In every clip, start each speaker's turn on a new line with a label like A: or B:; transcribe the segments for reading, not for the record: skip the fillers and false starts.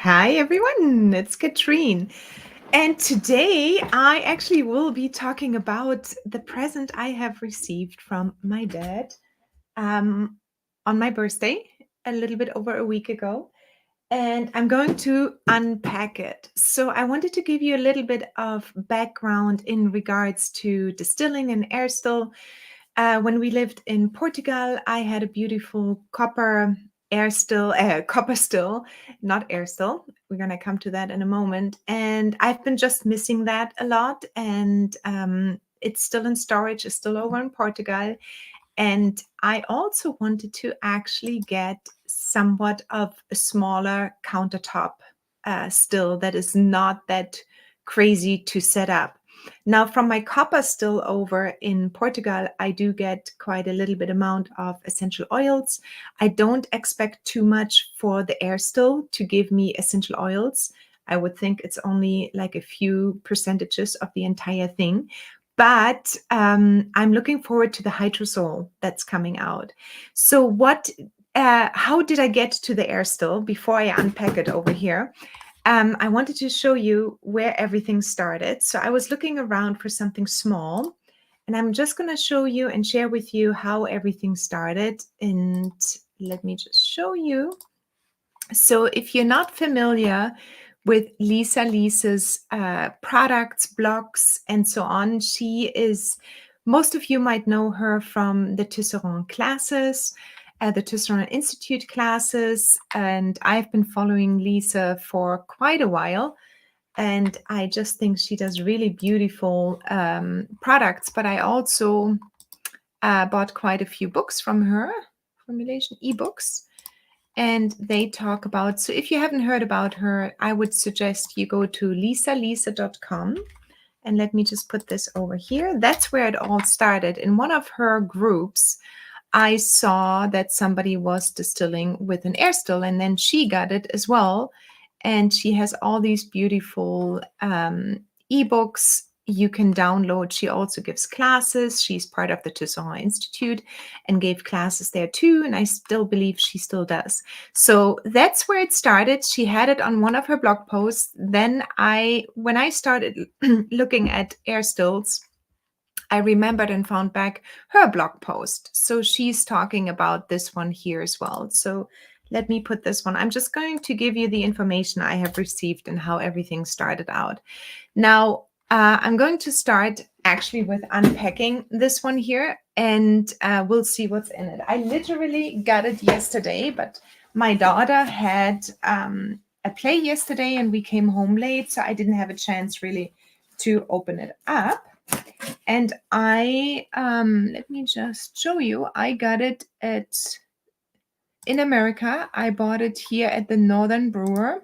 A: Hi everyone, it's Katrine. And today I actually will be talking about the present I have received from my dad um, on my birthday a little bit over a week ago. And I'm going to unpack it. So I wanted to give you a little bit of background in regards to distilling and air still. When we lived in Portugal, I had a beautiful copper still, not air still. We're gonna come to that in a moment. And I've been just missing that a lot. And it's still in storage. It's still over in Portugal. And I also wanted to actually get somewhat of a smaller countertop still that is not that crazy to set up. Now, from my copper still over in Portugal, I do get quite a little bit amount of essential oils. I don't expect too much for the air still to give me essential oils. I would think it's only like a few percentages of the entire thing. But I'm looking forward to the hydrosol that's coming out. So how did I get to the air still before I unpack it over here? I wanted to show you where everything started. So I was looking around for something small, and I'm just going to show you and share with you how everything started. And let me just show you. So if you're not familiar with Lise's products, blogs, and so on, most of you might know her from the Tisserand classes, the Tisserand Institute classes, and I've been following Lise for quite a while. And I just think she does really beautiful products, but I also bought quite a few books from her, formulation ebooks. And they talk about, so if you haven't heard about her, I would suggest you go to lisalisa.com. And let me just put this over here. That's where it all started. In one of her groups, I saw that somebody was distilling with an air still, and then she got it as well. And she has all these beautiful ebooks you can download. She also gives classes. She's part of the Tisserand Institute and gave classes there too. And I still believe she still does. So that's where it started. She had it on one of her blog posts. Then when I started looking at air stills, I remembered and found back her blog post. So she's talking about this one here as well. So let me put this one. I'm just going to give you the information I have received and how everything started out. Now, I'm going to start actually with unpacking this one here, and we'll see what's in it. I literally got it yesterday, but my daughter had a play yesterday and we came home late, so I didn't have a chance really to open it up. And let me just show you, I got it in America. I bought it here at the Northern Brewer.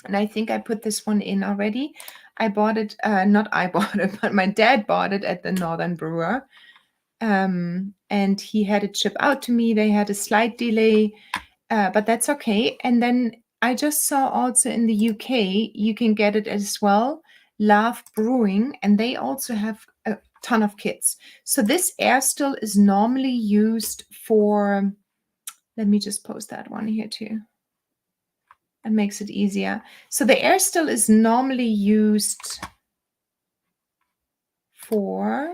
A: And I think I put this one in already. I bought it, not I bought it, but my dad bought it at the Northern Brewer. And he had it shipped out to me. They had a slight delay, but that's okay. And then I just saw also in the UK, you can get it as well. Love Brewing, and they also have a ton of kits. So this air still is normally used for, let me just post that one here too. It makes it easier. So the air still is normally used for,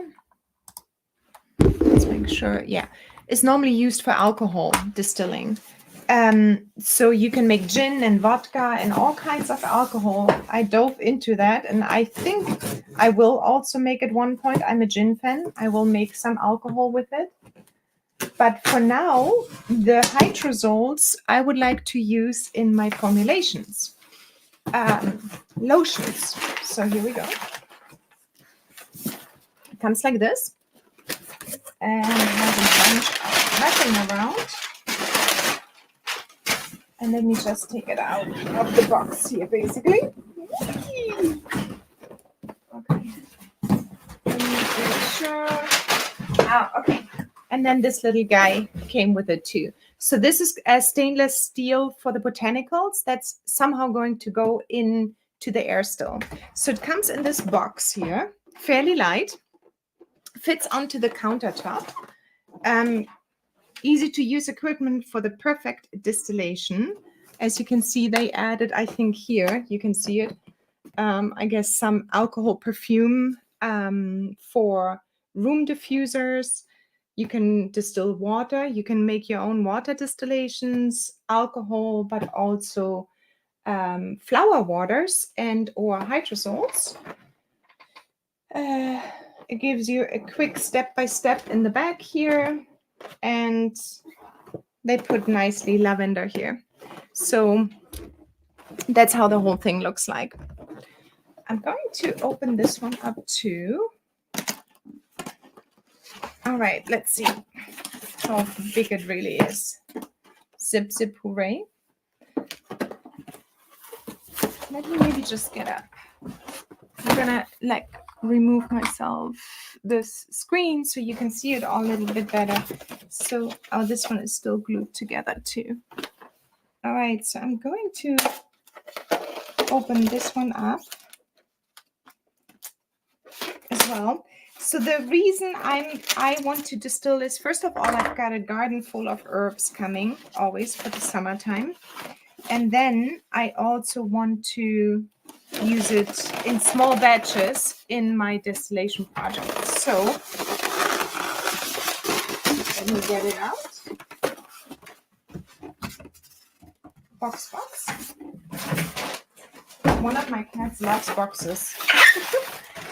A: let's make sure, yeah, it's normally used for alcohol distilling. So you can make gin and vodka and all kinds of alcohol. I dove into that, and I think I will also make at one point. I'm a gin fan. I will make some alcohol with it. But for now, the hydrosols I would like to use in my formulations. Lotions. So here we go. It comes like this. And it has a bunch of nothing around. And let me just take it out of the box here, basically. Okay. Let me make sure. Okay. And then this little guy came with it too. So this is a stainless steel for the Botanicals that's somehow going to go into the air still. So it comes in this box here, fairly light, fits onto the countertop. Easy to use equipment for the perfect distillation. As you can see, they added, I think here, you can see it, I guess some alcohol perfume for room diffusers. You can distill water. You can make your own water distillations, alcohol, but also flower waters and or hydrosols. It gives you a quick step-by-step in the back here, and they put nicely lavender here. So that's how the whole thing looks like. I'm going to open this one up too. All right, let's see how big it really is. Zip, zip, hooray. Let me maybe just get up. I'm gonna like remove myself this screen so you can see it all a little bit better. So, oh, this one is still glued together too. All right, so I'm going to open this one up as well. So the reason I want to distill is, first of all, I've got a garden full of herbs coming always for the summertime. And then I also want to use it in small batches in my distillation project. So let me get it out. Box. One of my cats loves boxes.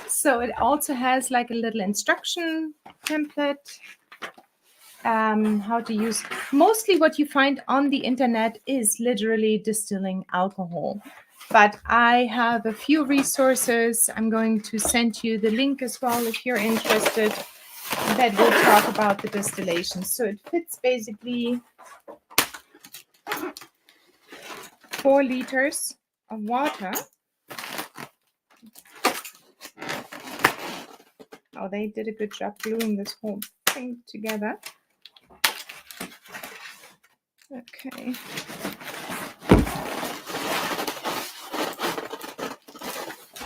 A: So it also has like a little instruction template, how to use. Mostly what you find on the internet is literally distilling alcohol. But I have a few resources. I'm going to send you the link as well if you're interested, that will talk about the distillation. So it fits basically 4 liters of water. Oh, they did a good job gluing this whole thing together. Okay.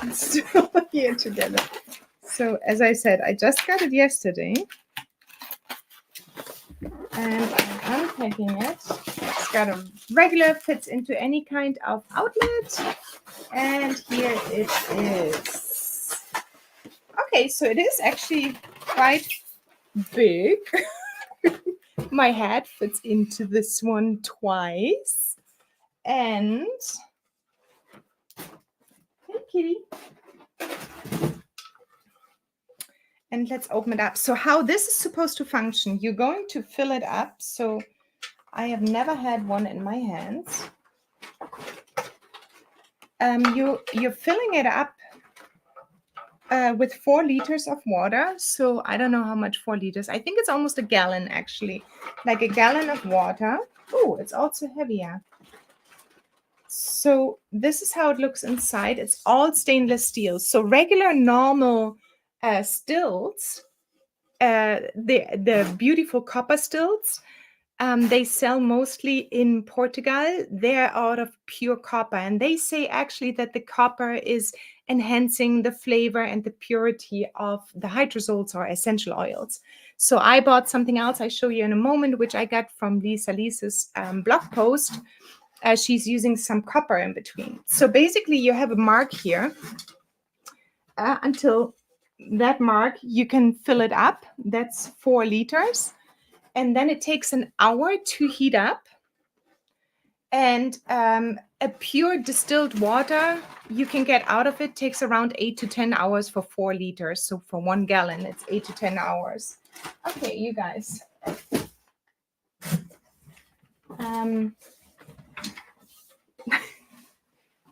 A: It's still here together. So as I said, I just got it yesterday. And I'm unpacking it. It's got a regular, fits into any kind of outlet. And here it is. Okay, so it is actually quite big. My head fits into this one twice. And hey, kitty. And let's open it up. So how this is supposed to function, you're going to fill it up. So I have never had one in my hands. You're filling it up with 4 liters of water. So I don't know how much 4 liters. I think it's almost a gallon actually, like a gallon of water. Oh, it's also heavier. So this is how it looks inside. It's all stainless steel. So regular, normal stills, the beautiful copper stills, they sell mostly in Portugal. They're out of pure copper. And they say actually that the copper is enhancing the flavor and the purity of the hydrosols or essential oils. So I bought something else I'll show you in a moment, which I got from Lise's blog post. She's using some copper in between. So basically you have a mark here. Until that mark, you can fill it up. That's 4 liters. And then it takes an hour to heat up. And a pure distilled water you can get out of it takes around 8 to 10 hours for 4 liters. So for 1 gallon, it's 8 to 10 hours. Okay, you guys.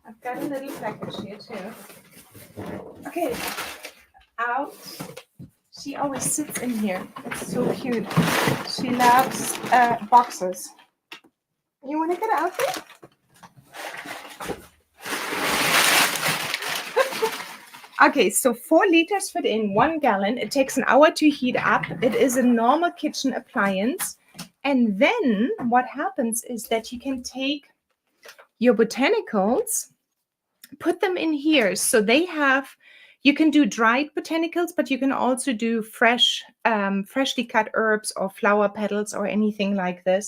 A: I've got a little package here too. Okay, out. She always sits in here. It's so cute. She loves boxes. You want to get out there? Okay, so 4 liters fit in 1 gallon. It takes an hour to heat up. It is a normal kitchen appliance. And then what happens is that you can take your botanicals, put them in here. So they have, you can do dried botanicals, but you can also do fresh, freshly cut herbs or flower petals or anything like this.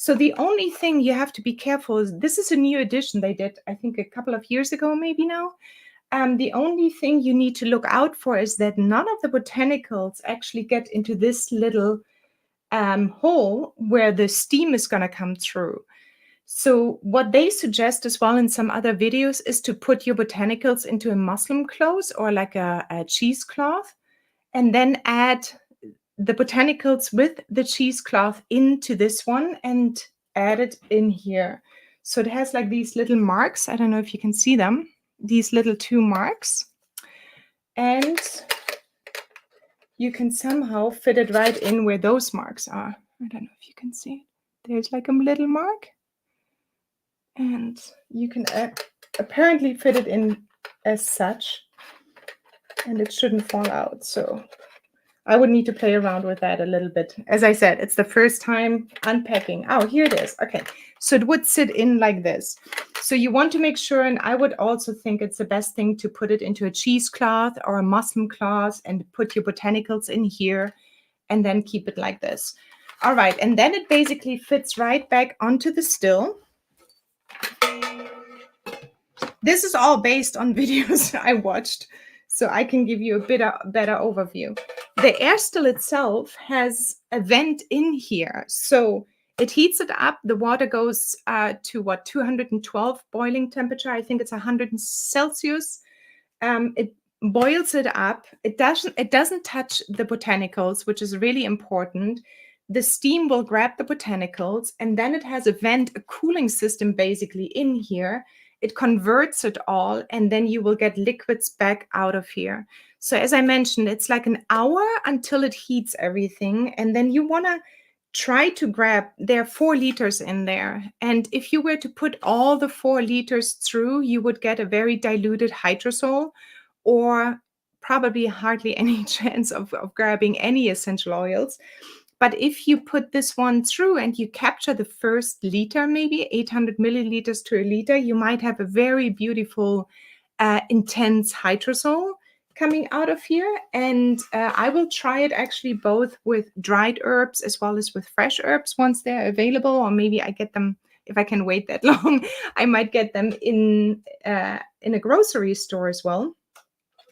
A: So the only thing you have to be careful is, this is a new edition they did, I think a couple of years ago, maybe now. The only thing you need to look out for is that none of the botanicals actually get into this little hole where the steam is going to come through. So what they suggest as well in some other videos is to put your botanicals into a muslin cloth or like a cheesecloth, and then add the botanicals with the cheesecloth into this one and add it in here. So it has like these little marks. I don't know if you can see them. These little 2 marks. And you can somehow fit it right in where those marks are. I don't know if you can see it. There's like a little mark. And you can apparently fit it in as such. And it shouldn't fall out. So I would need to play around with that a little bit. As I said, it's the first time unpacking. Oh, here it is. Okay. So it would sit in like this. So you want to make sure, and I would also think it's the best thing to put it into a cheesecloth or a muslin cloth and put your botanicals in here and then keep it like this. All right. And then it basically fits right back onto the still. This is all based on videos I watched, so I can give you a better overview. The air still itself has a vent in here, so it heats it up. The water goes to what, 212 boiling temperature. I think it's 100 Celsius. It boils it up. It doesn't touch the botanicals, which is really important. The steam will grab the botanicals, and then it has a vent, a cooling system basically in here. It converts it all, and then you will get liquids back out of here. So as I mentioned, it's like an hour until it heats everything. And then you want to try to grab, there are 4 liters in there. And if you were to put all the 4 liters through, you would get a very diluted hydrosol, or probably hardly any chance of grabbing any essential oils. But if you put this one through and you capture the first liter, maybe 800 milliliters to a liter, you might have a very beautiful, intense hydrosol coming out of here. And I will try it actually both with dried herbs as well as with fresh herbs once they're available, or maybe I get them, if I can wait that long, I might get them in a grocery store as well.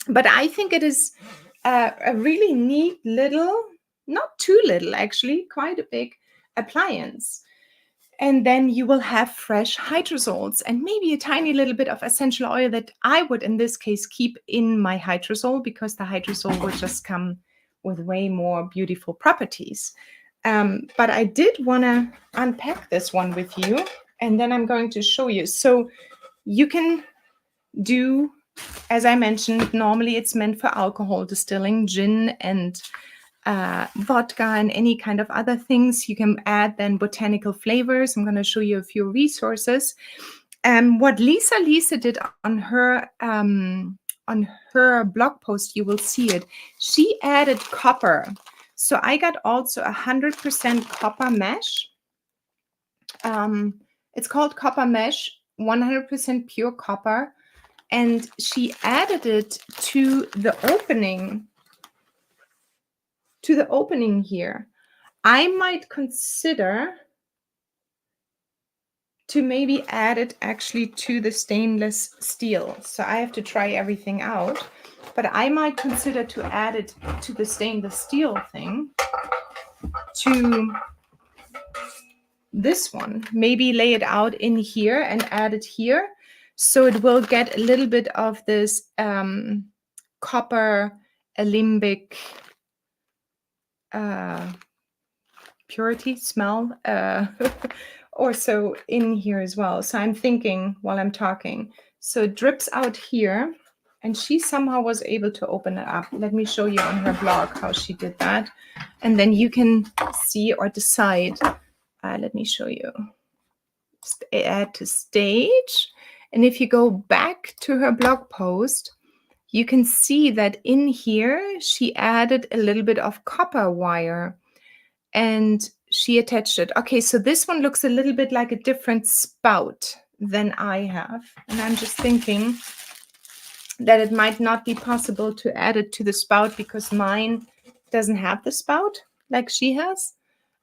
A: But I think it is a really neat little, not too little actually, quite a big appliance. And then you will have fresh hydrosols and maybe a tiny little bit of essential oil that I would in this case keep in my hydrosol, because the hydrosol will just come with way more beautiful properties. But I did want to unpack this one with you, and then I'm going to show you. So you can do, as I mentioned, normally it's meant for alcohol distilling, gin and vodka and any kind of other things. You can add then botanical flavors. I'm going to show you a few resources. What Lise did on her blog post, you will see it. She added copper. So I got also 100% copper mesh. It's called copper mesh, 100% pure copper. And she added it to the opening here. I might consider to maybe add it actually to the stainless steel. So I have to try everything out, but I might consider to add it to the stainless steel thing, to this one. Maybe lay it out in here and add it here. So it will get a little bit of this copper alembic purity smell also in here as well. So I'm thinking while I'm talking, so it drips out here, and she somehow was able to open it up. Let me show you on her blog how she did that, and then you can see or decide. Let me show you. Add to stage, and if you go back to her blog post, you can see that in here she added a little bit of copper wire and she attached it. Okay, so this one looks a little bit like a different spout than I have. And I'm just thinking that it might not be possible to add it to the spout because mine doesn't have the spout like she has.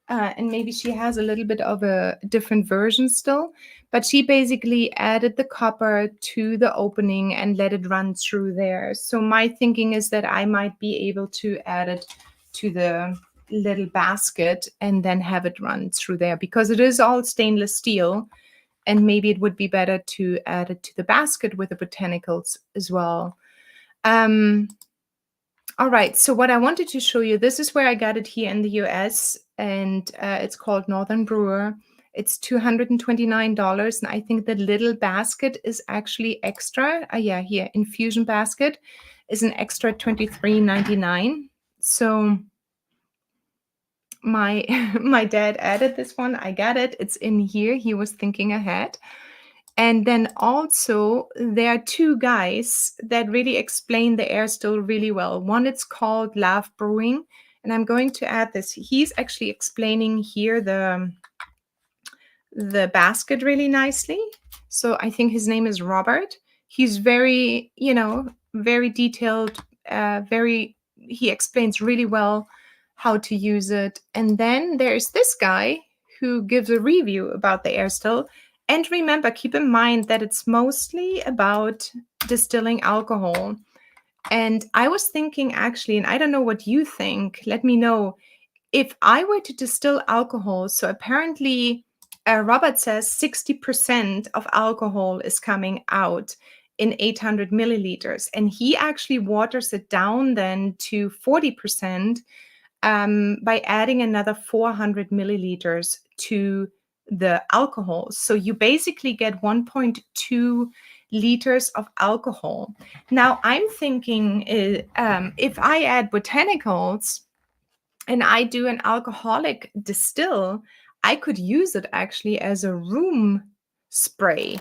A: and maybe she has a little bit of a different version still, but she basically added the copper to the opening and let it run through there. So my thinking is that I might be able to add it to the little basket and then have it run through there, because it is all stainless steel, and maybe it would be better to add it to the basket with the botanicals as well. All right, so what I wanted to show you, this is where I got it here in the US, and it's called Northern Brewer. It's $229, and I think the little basket is actually extra. Yeah, here, infusion basket is an extra $23.99. So my my dad added this one. I got it. It's in here. He was thinking ahead. And then also there are two guys that really explain the air still really well. One, it's called Love Brewing, and I'm going to add this. He's actually explaining here the basket really nicely. So I think his name is Robert. He's very, very detailed, he explains really well how to use it. And then there's this guy who gives a review about the air still. And remember, keep in mind that it's mostly about distilling alcohol. And I was thinking actually, and I don't know what you think, let me know, if I were to distill alcohol, so apparently Robert says 60% of alcohol is coming out in 800 milliliters. And he actually waters it down then to 40% by adding another 400 milliliters to the alcohol. So you basically get 1.2 liters of alcohol. Now I'm thinking if I add botanicals and I do an alcoholic distill, I could use it actually as a room spray.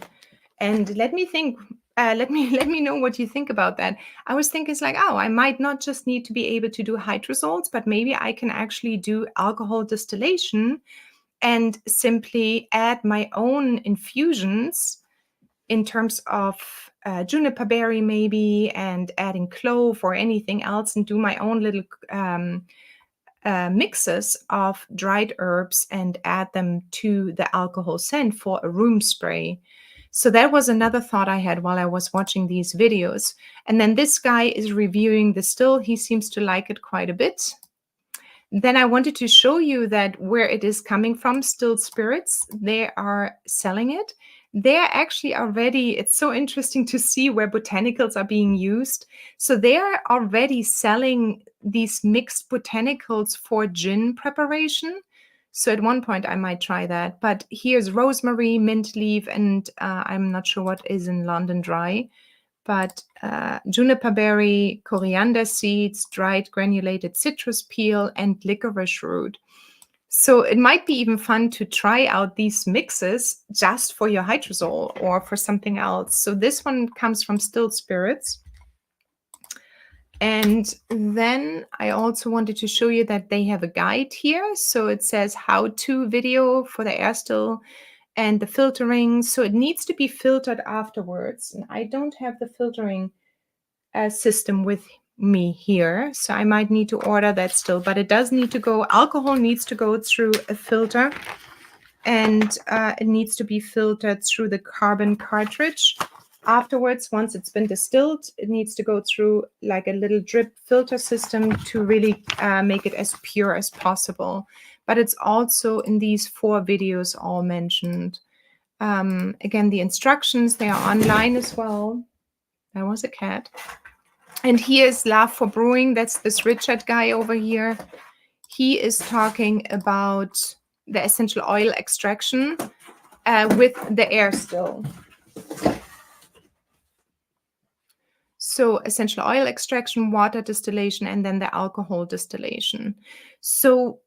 A: And let me think. Let me know what you think about that. I was thinking, it's like, oh, I might not just need to be able to do hydrosols, but maybe I can actually do alcohol distillation and simply add my own infusions in terms of juniper berry maybe, and adding clove or anything else, and do my own little mixes of dried herbs and add them to the alcohol scent for a room spray. So that was another thought I had while I was watching these videos. And then this guy is reviewing the still. He seems to like it quite a bit. Then I wanted to show you that where it is coming from, Stilled Spirits, they are selling it. They're actually already, it's so interesting to see where botanicals are being used. So they are already selling these mixed botanicals for gin preparation. So at one point I might try that. But here's rosemary, mint leaf, and I'm not sure what is in London Dry. But juniper berry, coriander seeds, dried granulated citrus peel, and licorice root. So it might be even fun to try out these mixes just for your hydrosol or for something else. So this one comes from Stilled Spirits. And then I also wanted to show you that they have a guide here. So it says how-to video for the air still and the filtering. So it needs to be filtered afterwards. And I don't have the filtering system with me here, so I might need to order that still, but it does need to go, alcohol needs to go through a filter, and it needs to be filtered through the carbon cartridge. Afterwards, once it's been distilled, it needs to go through like a little drip filter system to really make it as pure as possible. But it's also in these 4 videos all mentioned. Again, the instructions, they are online as well. That was a cat. And here's Love for Brewing. That's this Richard guy over here. He is talking about the essential oil extraction with the air still. So essential oil extraction, water distillation, and then the alcohol distillation. So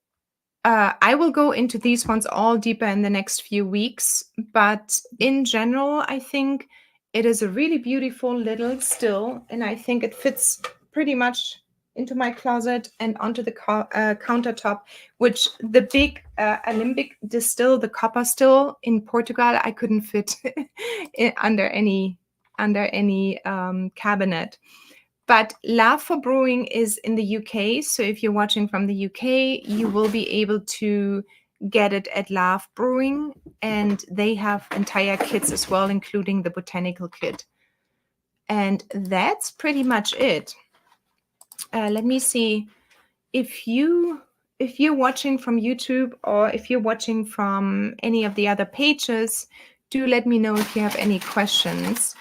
A: I will go into these ones all deeper in the next few weeks. But in general, I think it is a really beautiful little still, and I think it fits pretty much into my closet and onto the countertop, which the big Alembic distill, the copper still in Portugal, I couldn't fit under any cabinet. But Love for Brewing is in the UK. So if you're watching from the UK, you will be able to get it at Love Brewing. And they have entire kits as well, including the botanical kit. And that's pretty much it. Let me see. If you're watching from YouTube or if you're watching from any of the other pages, do let me know if you have any questions.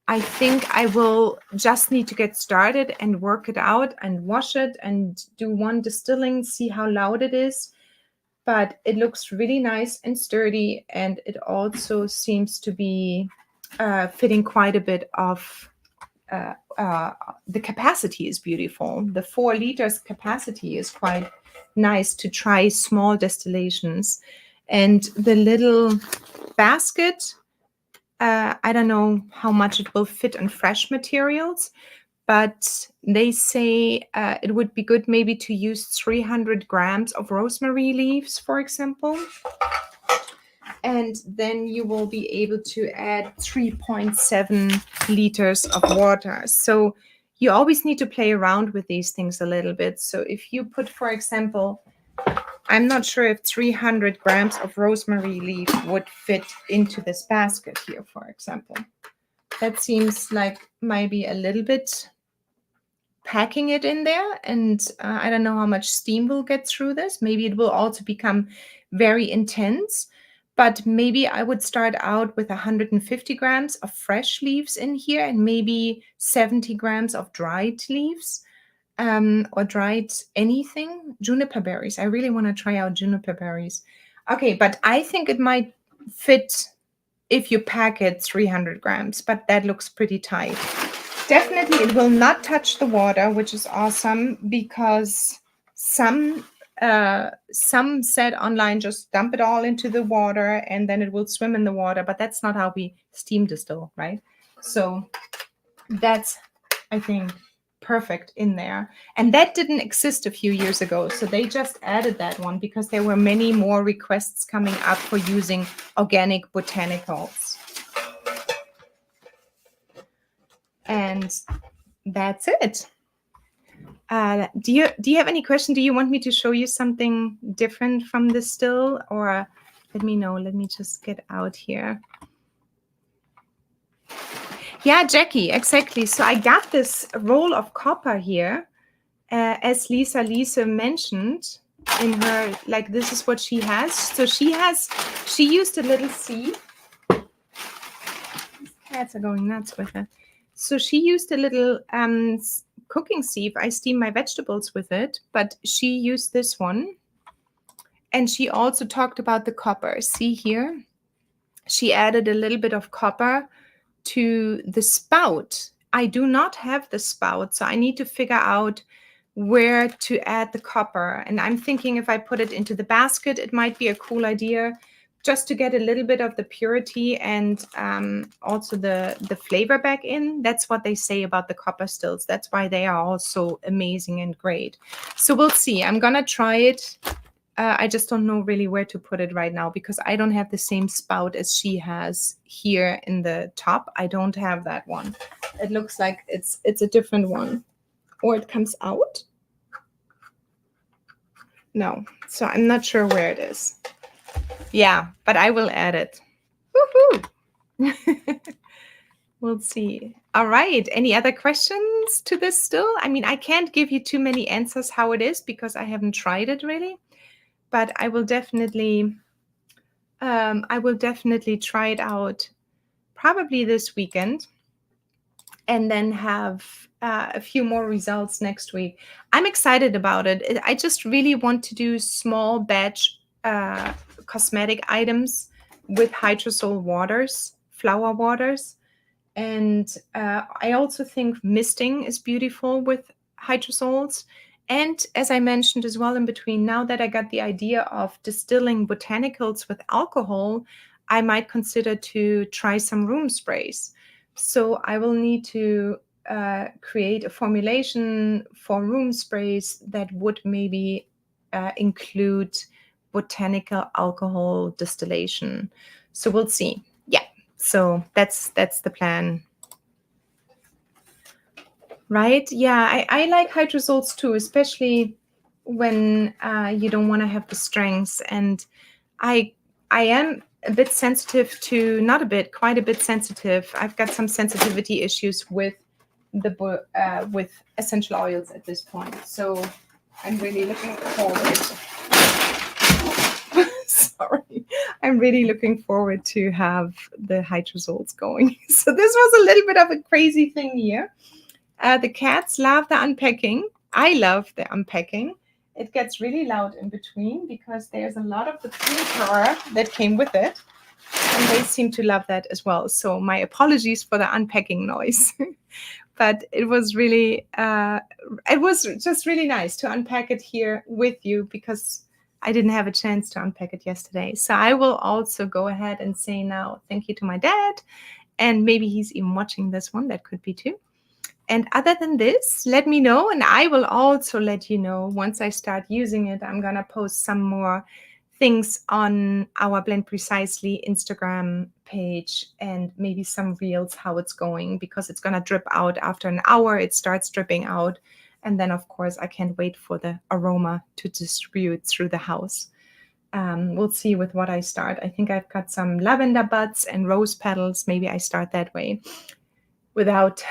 A: I think I will just need to get started and work it out and wash it and do one distilling, see how loud it is. But it looks really nice and sturdy, and it also seems to be fitting quite a bit of the capacity is beautiful. The 4 liters capacity is quite nice to try small distillations. And the little basket, I don't know how much it will fit on fresh materials, but they say it would be good maybe to use 300 grams of rosemary leaves, for example. And then you will be able to add 3.7 liters of water. So you always need to play around with these things a little bit. So if you put, for example, I'm not sure if 300 grams of rosemary leaf would fit into this basket here, for example. That seems like maybe a little bit packing it in there. And I don't know how much steam will get through this. Maybe it will also become very intense. But maybe I would start out with 150 grams of fresh leaves in here and maybe 70 grams of dried leaves or dried anything. Juniper berries. I really want to try out juniper berries. Okay, but I think it might fit if you pack it 300 grams, but that looks pretty tight. Definitely it will not touch the water, which is awesome, because some said online just dump it all into the water and then it will swim in the water, but that's not how we steam distill, right? So that's, I think, perfect in there. And that didn't exist a few years ago, so they just added that one because there were many more requests coming up for using organic botanicals. And that's it. Do you have any question? Do you want me to show you something different from the still, or let me know? Let me just get out here. Yeah, Jackie, exactly. So I got this roll of copper here, as Lise mentioned in her, like, this is what she has. So she used a little sieve. These cats are going nuts with her. So she used a little cooking sieve. I steam my vegetables with it, but she used this one. And she also talked about the copper. See here, she added a little bit of copper to the spout. I do not have the spout, so I need to figure out where to add the copper. And I'm thinking if I put it into the basket, it might be a cool idea just to get a little bit of the purity and also the flavor back in. That's what they say about the copper stills. That's why they are all so amazing and great. So we'll see. I'm going to try it. I just don't know really where to put it right now because I don't have the same spout as she has here in the top. I don't have that one. It looks like it's a different one. Or it comes out. No, so I'm not sure where it is. Yeah, but I will add it. Woohoo! We'll see. All right. Any other questions to this still? I mean, I can't give you too many answers how it is because I haven't tried it really. But I will definitely try it out probably this weekend and then have a few more results next week. I'm excited about it. I just really want to do small batch cosmetic items with hydrosol waters, flower waters. And I also think misting is beautiful with hydrosols. And as I mentioned as well in between, now that I got the idea of distilling botanicals with alcohol, I might consider to try some room sprays. So I will need to create a formulation for room sprays that would maybe include botanical alcohol distillation. So we'll see. Yeah, so that's the plan. Right? Yeah, I like hydrosols too, especially when you don't want to have the strengths. And I I am a bit sensitive to, not a bit, quite a bit sensitive. I've got some sensitivity issues with with essential oils at this point. So I'm really looking forward. Sorry, I'm really looking forward to have the hydrosols going. So this was a little bit of a crazy thing here. The cats love the unpacking. I love the unpacking. It gets really loud in between because there's a lot of the paper that came with it, and they seem to love that as well. So my apologies for the unpacking noise. But it was just really nice to unpack it here with you because I didn't have a chance to unpack it yesterday. So I will also go ahead and say now thank you to my dad, and maybe he's even watching this one. That could be too. And other than this, let me know, and I will also let you know once I start using it. I'm gonna post some more things on our Blend Precisely Instagram page and maybe some reels how it's going, because it's gonna drip out after an hour. It starts dripping out, and then of course I can't wait for the aroma to distribute through the house. We'll see with what I start. I think I've got some lavender buds and rose petals. Maybe I start that way without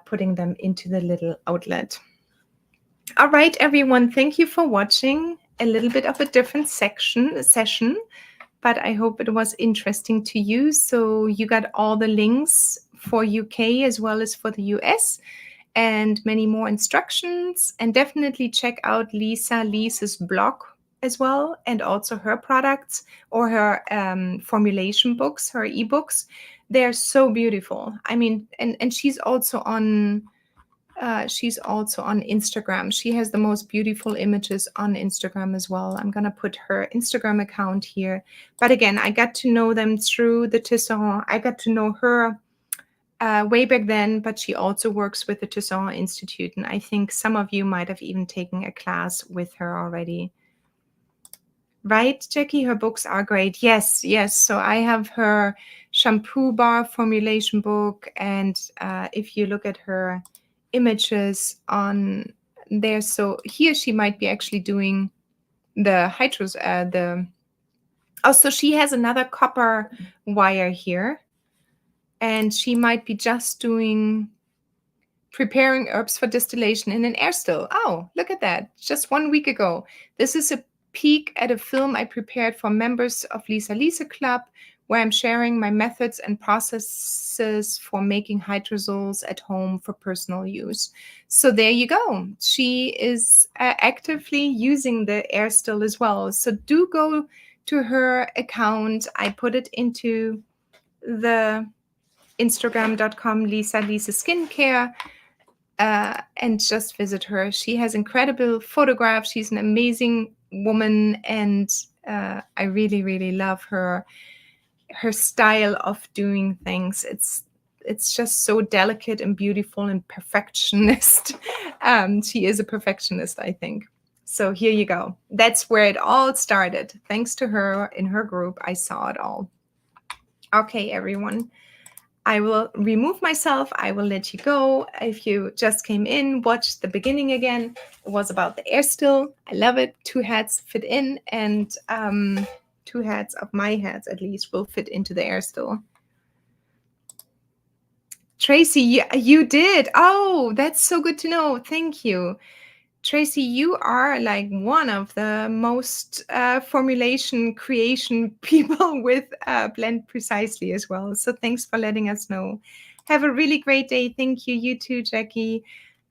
A: putting them into the little outlet. All right, everyone, thank you for watching. A little bit of a different session, but I hope it was interesting to you. So you got all the links for UK as well as for the US, and many more instructions. And definitely check out Lise's blog as well, and also her products or her formulation books, her ebooks. They're so beautiful. I mean, and she's also on Instagram. She has the most beautiful images on Instagram as well. I'm gonna put her Instagram account here. But again, I got to know them through the Tisserand. I got to know her way back then, but she also works with the Tisserand Institute, and I think some of you might have even taken a class with her already. Right, Jackie? Her books are great. Yes, yes. So I have her shampoo bar formulation book, and if you look at her images on there, so here she might be actually doing the hydros. So she has another copper wire here, and she might be just doing preparing herbs for distillation in an air still. Oh, look at that. Just 1 week ago. This is a peek at a film I prepared for members of Lise Club, where I'm sharing my methods and processes for making hydrosols at home for personal use. So there you go. She is actively using the air still as well. So do go to her account. I put it into the Instagram.com Lise Skincare. And just visit her. She has incredible photographs. She's an amazing woman, and I really, really love her style of doing things. It's just so delicate and beautiful and perfectionist. She is a perfectionist, I think. So here you go. That's where it all started. Thanks to her in her group, I saw it all. Okay, everyone. I will remove myself. I will let you go. If you just came in, watch the beginning again. It was about the air still. I love it. 2 hats fit in, and 2 hats of my hats at least will fit into the air still. Tracy, you did. Oh, that's so good to know. Thank you. Tracy, you are like one of the most formulation creation people with Blend Precisely as well. So thanks for letting us know. Have a really great day. Thank you. You too, Jackie.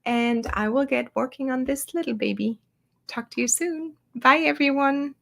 A: And I will get working on this little baby. Talk to you soon. Bye, everyone.